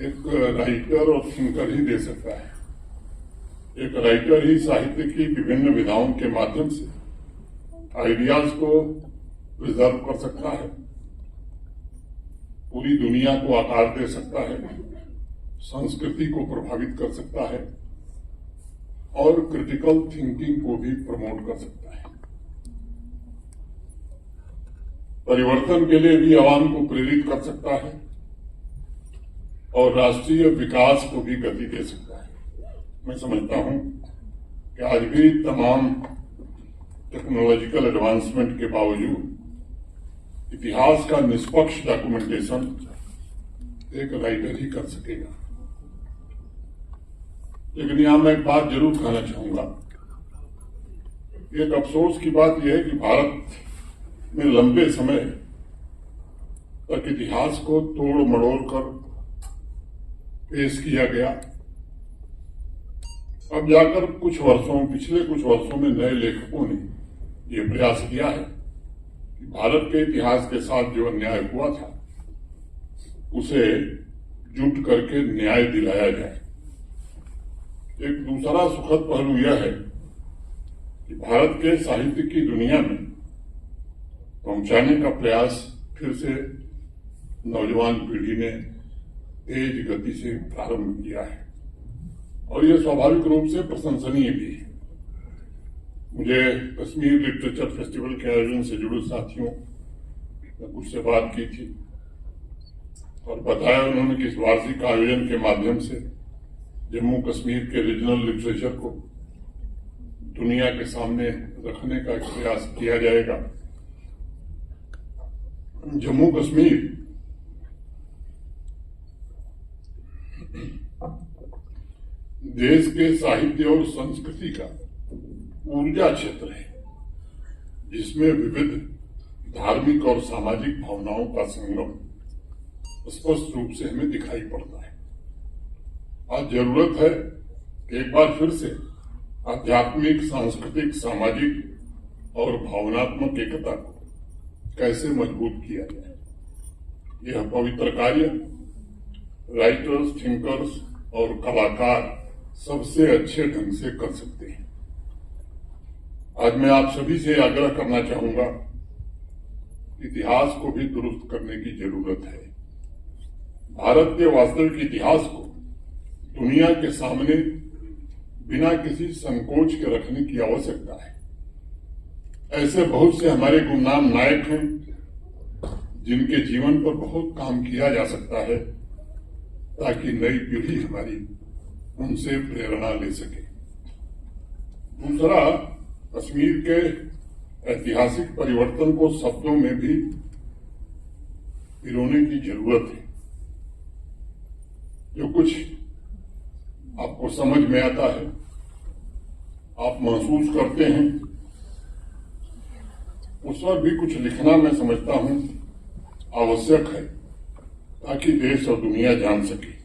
एक राइटर और थिंकर ही दे सकता है। एक राइटर ही साहित्य की विभिन्न विधाओं के माध्यम से आइडियाज को प्रिजर्व कर सकता है, पूरी दुनिया को आकार दे सकता है, संस्कृति को प्रभावित कर सकता है और क्रिटिकल थिंकिंग को भी प्रमोट कर सकता है। परिवर्तन के लिए भी आवाम को प्रेरित कर सकता है और राष्ट्रीय विकास को भी गति दे सकता है। मैं समझता हूं कि आज भी तमाम टेक्नोलॉजिकल एडवांसमेंट के बावजूद इतिहास का निष्पक्ष डॉक्यूमेंटेशन एक राइटर ही कर सकेगा। लेकिन यहां मैं एक बात जरूर कहना चाहूंगा। एक अफसोस की बात यह है कि भारत में लंबे समय तक इतिहास को तोड़ मड़ोड़ कर पेश किया गया। अब जाकर पिछले कुछ वर्षों में नए लेखकों ने यह प्रयास किया है कि भारत के इतिहास के साथ जो अन्याय हुआ था उसे जुट करके न्याय दिलाया जाए। एक दूसरा सुखद पहलू यह है कि भारत के साहित्य की दुनिया में पहुंचाने का प्रयास फिर से नौजवान पीढ़ी ने तेज गति से प्रारंभ किया है और यह स्वाभाविक रूप से प्रशंसनीय भी है। मुझे कश्मीर लिटरेचर फेस्टिवल के आयोजन से जुड़े साथियों ने कुछ से बात की थी और बताया उन्होंने कि इस वार्षिक आयोजन के माध्यम से जम्मू कश्मीर के रीजनल लिटरेचर को दुनिया के सामने रखने का प्रयास किया जाएगा। जम्मू कश्मीर देश के साहित्य और संस्कृति का ऊर्जा क्षेत्र है, जिसमें विविध धार्मिक और सामाजिक भावनाओं का संगम स्पष्ट रूप से हमें दिखाई पड़ता है। आज जरूरत है कि एक बार फिर से आध्यात्मिक, सांस्कृतिक, सामाजिक और भावनात्मक एकता को कैसे मजबूत किया जाए। यह पवित्र कार्य राइटर्स, थिंकर्स और कलाकार सबसे अच्छे ढंग से कर सकते हैं। आज मैं आप सभी से आग्रह करना चाहूंगा, इतिहास को भी दुरुस्त करने की जरूरत है। भारत के वास्तविक इतिहास को दुनिया के सामने बिना किसी संकोच के रखने की आवश्यकता है। ऐसे बहुत से हमारे गुमनाम नायक हैं जिनके जीवन पर बहुत काम किया जा सकता है ताकि नई पीढ़ी हमारी उनसे प्रेरणा ले सके। दूसरा, कश्मीर के ऐतिहासिक परिवर्तन को शब्दों में भी पिरोने की जरूरत है। जो कुछ आपको समझ में आता है, आप महसूस करते हैं, उस पर भी कुछ लिखना मैं समझता हूं आवश्यक है ताकि देश और दुनिया जान सके।